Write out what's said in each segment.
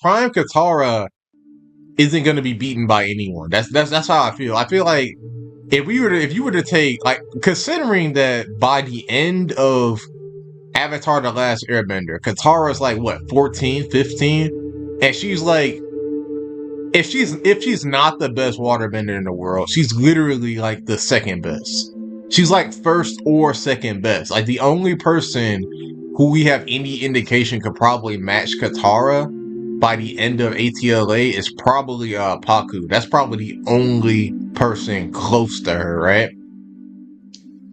Prime Katara isn't going to be beaten by anyone. That's how I feel. I feel like if you were to take, like, considering that by the end of Avatar: The Last Airbender, Katara's like what, 14, 15, and she's like, if she's not the best waterbender in the world, she's literally like the second best. She's like first or second best. Like, the only person who we have any indication could probably match Katara by the end of ATLA is probably Paku. That's probably the only person close to her, right?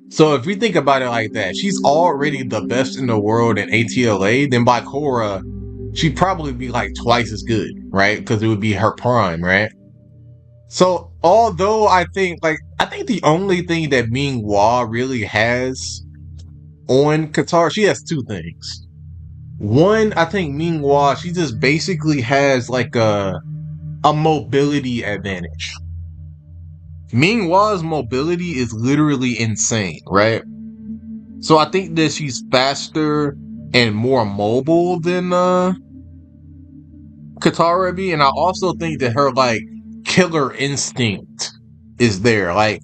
So if we think about it like that, she's already the best in the world in ATLA, then by Korra, she'd probably be like twice as good, right? Because it would be her prime, right? So although I think the only thing that Ming Hua really has on Katara, she has two things. One, I think Ming Hua, she just basically has like a mobility advantage. Ming Hua's mobility is literally insane, right? So I think that she's faster and more mobile than Katara be, and I also think that her like killer instinct is there. Like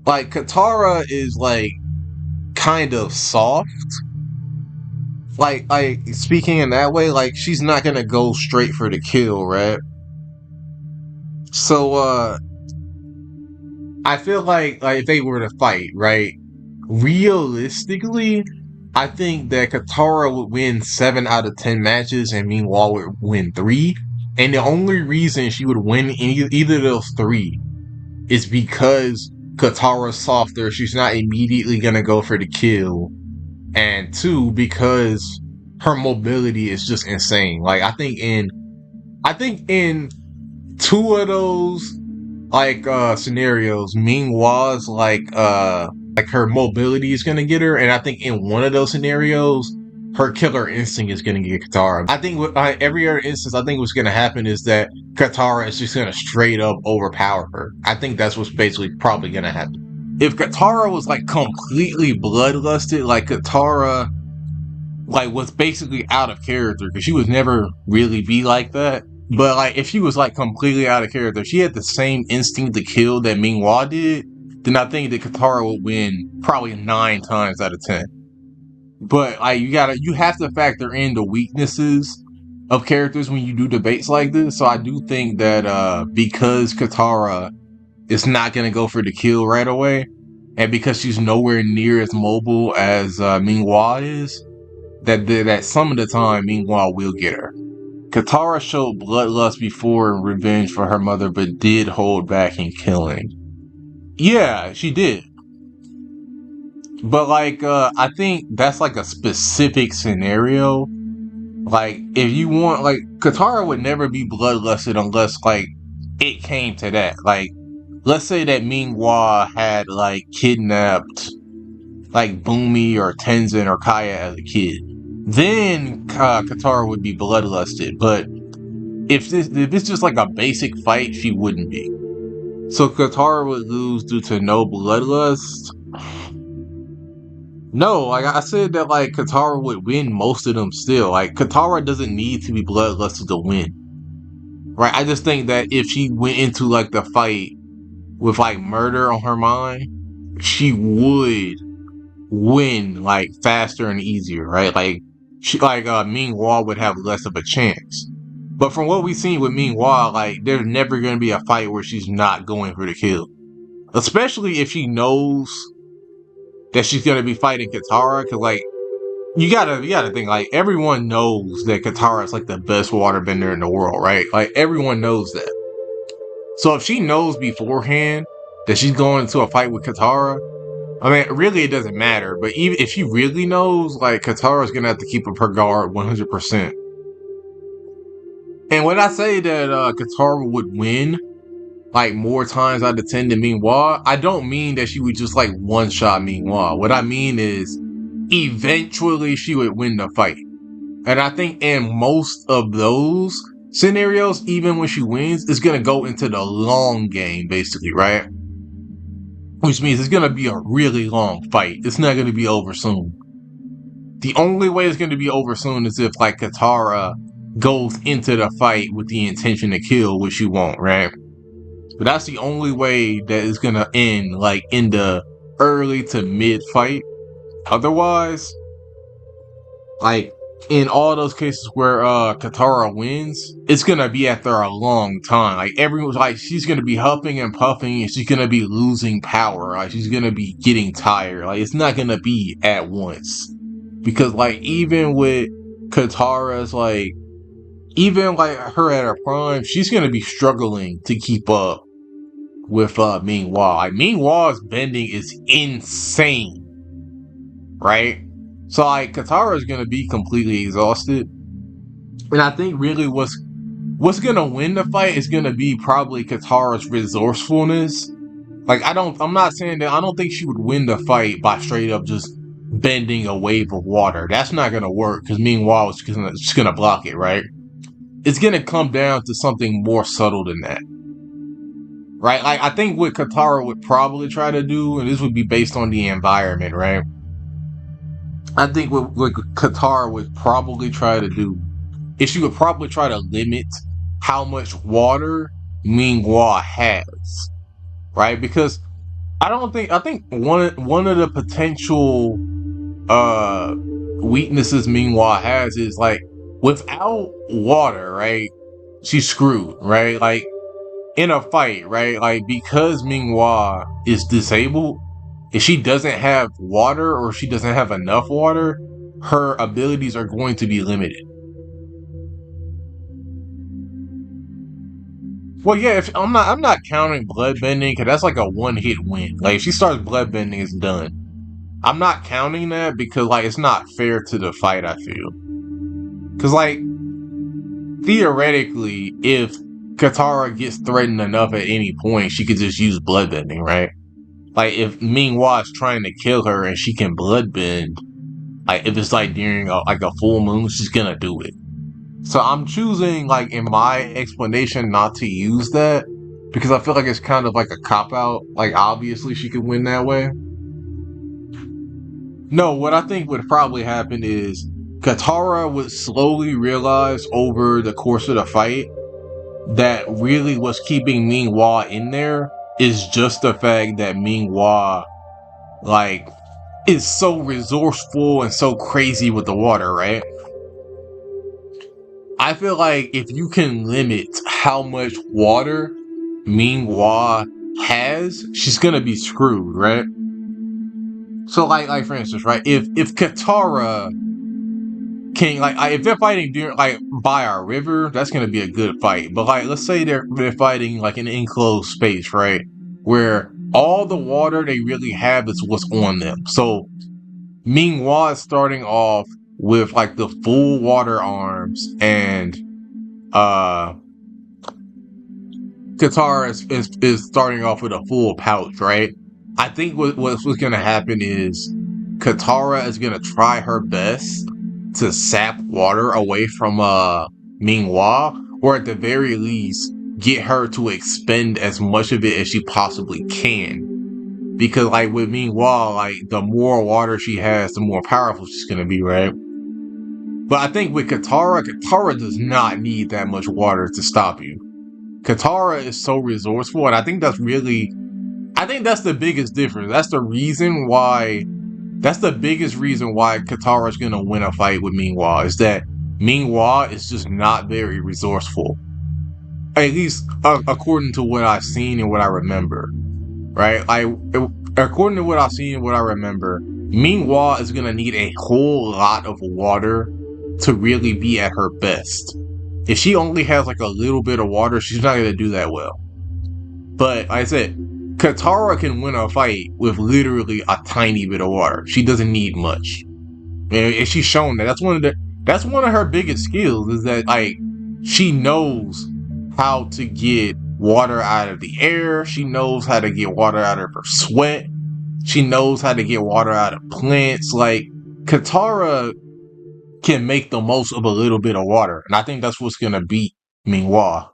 Katara is like kind of soft. Like speaking in that way, like she's not gonna go straight for the kill, right? So I feel like if they were to fight, right? Realistically, I think that Katara would win 7 out of 10 matches and Meanwhile would win 3. And the only reason she would win either of those 3 is because Katara's softer. She's not immediately going to go for the kill. And 2, because her mobility is just insane. Like, I think in 2 of those scenarios, Ming Hua's like her mobility is gonna get her, and I think in one of those scenarios, her killer instinct is gonna get Katara. I think every other instance, I think what's gonna happen is that Katara is just gonna straight up overpower her. I think that's what's basically probably gonna happen. If Katara was like completely bloodlusted, like Katara like was basically out of character, because she would never really be like that. But like, if she was like completely out of character, she had the same instinct to kill that Ming Hua did, then I think that Katara would win probably 9 times out of 10. But like, you have to factor in the weaknesses of characters when you do debates like this. So I do think that because Katara is not gonna go for the kill right away, and because she's nowhere near as mobile as Ming Hua is, that some of the time Ming Hua will get her. Katara showed bloodlust before in revenge for her mother, but did hold back in killing. Yeah, she did. But like, I think that's like a specific scenario. Like, if you want, like, Katara would never be bloodlusted unless like it came to that. Like, let's say that Ming Hua had like kidnapped like Bumi or Tenzin or Kaya as a kid. Then Katara would be bloodlusted, but if it's just like a basic fight, she wouldn't be. So Katara would lose due to no bloodlust. No, like I said that like Katara would win most of them still. Like, Katara doesn't need to be bloodlusted to win. Right? I just think that if she went into like the fight with like murder on her mind, she would win like faster and easier, right? Like, Ming Hua would have less of a chance. But from what we've seen with Ming Hua, like, there's never going to be a fight where she's not going for the kill. Especially if she knows that she's going to be fighting Katara, because like, you gotta think, like, everyone knows that Katara is like the best waterbender in the world, right? Like, everyone knows that. So if she knows beforehand that she's going into a fight with Katara, I mean, really, it doesn't matter. But even if she really knows, like, Katara's gonna have to keep up her guard 100%. And when I say that Katara would win, like, more times out of 10 than Ming Hua, I don't mean that she would just, like, one-shot Ming Hua. What I mean is, eventually she would win the fight. And I think in most of those scenarios, even when she wins, it's gonna go into the long game, basically, right? Which means it's gonna be a really long fight. It's not gonna be over soon. The only way it's gonna be over soon is if, like, Katara goes into the fight with the intention to kill, which you won't, right? But that's the only way that it's gonna end, like in the early to mid fight. Otherwise, like in all those cases where Katara wins, it's gonna be after a long time. Like everyone's like, she's gonna be huffing and puffing, and she's gonna be losing power. Like she's gonna be getting tired. Like it's not gonna be at once, because like even with Katara's like, even like her at her prime, she's gonna be struggling to keep up with Ming Hua. Like Ming Hua's bending is insane, right? So like Katara is gonna be completely exhausted, and I think really what's gonna win the fight is gonna be probably Katara's resourcefulness. Like I'm not saying that I don't think she would win the fight by straight up just bending a wave of water. That's not gonna work because Ming Hua is just gonna block it, right? It's gonna come down to something more subtle than that. Right? Like I think what Katara would probably try to do, and this would be based on the environment, right? I think what Katara would probably try to do is she would probably try to limit how much water Ming Hua has, right? Because I think one of the potential weaknesses Ming Hua has is like without water, right? She's screwed, right? Like in a fight, right? Like because Ming Hua is disabled, if she doesn't have water or she doesn't have enough water, her abilities are going to be limited. Well, yeah, if I'm not counting bloodbending because that's like a one-hit win. Like if she starts bloodbending, it's done. I'm not counting that because like it's not fair to the fight. I feel because like theoretically, if Katara gets threatened enough at any point, she could just use bloodbending, right? Like if Ming Hua is trying to kill her and she can bloodbend, like if it's like during like a full moon, she's gonna do it. So I'm choosing like in my explanation not to use that because I feel like it's kind of like a cop out. Like obviously she could win that way. No, what I think would probably happen is Katara would slowly realize over the course of the fight that really what's keeping Ming Hua in there is just the fact that Ming Hua like is so resourceful and so crazy with the water, right? I feel like if you can limit how much water Ming Hua has, she's gonna be screwed, right? So like for instance, right? If Katara can if they're fighting during like by our river, that's gonna be a good fight. But like let's say they're fighting like an enclosed space, right? Where all the water they really have is what's on them. So Ming Hua is starting off with like the full water arms and Katara is starting off with a full pouch, right? I think what's gonna happen is Katara is gonna try her best to sap water away from Ming Hua, or at the very least get her to expend as much of it as she possibly can. Because like with Ming Hua, like the more water she has, the more powerful she's gonna be, right? But I think with Katara does not need that much water to stop you. Katara is so resourceful, and I think that's the biggest difference. That's the biggest reason why Katara's gonna win a fight with Ming Hua, is that Ming Hua is just not very resourceful. At least according to what I've seen and what I remember. Right? According to what I've seen and what I remember, Ming Hua is gonna need a whole lot of water to really be at her best. If she only has like a little bit of water, she's not gonna do that well. But like I said, Katara can win a fight with literally a tiny bit of water. She doesn't need much. And she's shown that. That's one of her biggest skills, is that like she knows how to get water out of the air. She knows how to get water out of her sweat. She knows how to get water out of plants. Like Katara can make the most of a little bit of water, and I think that's what's gonna beat Ming Hua.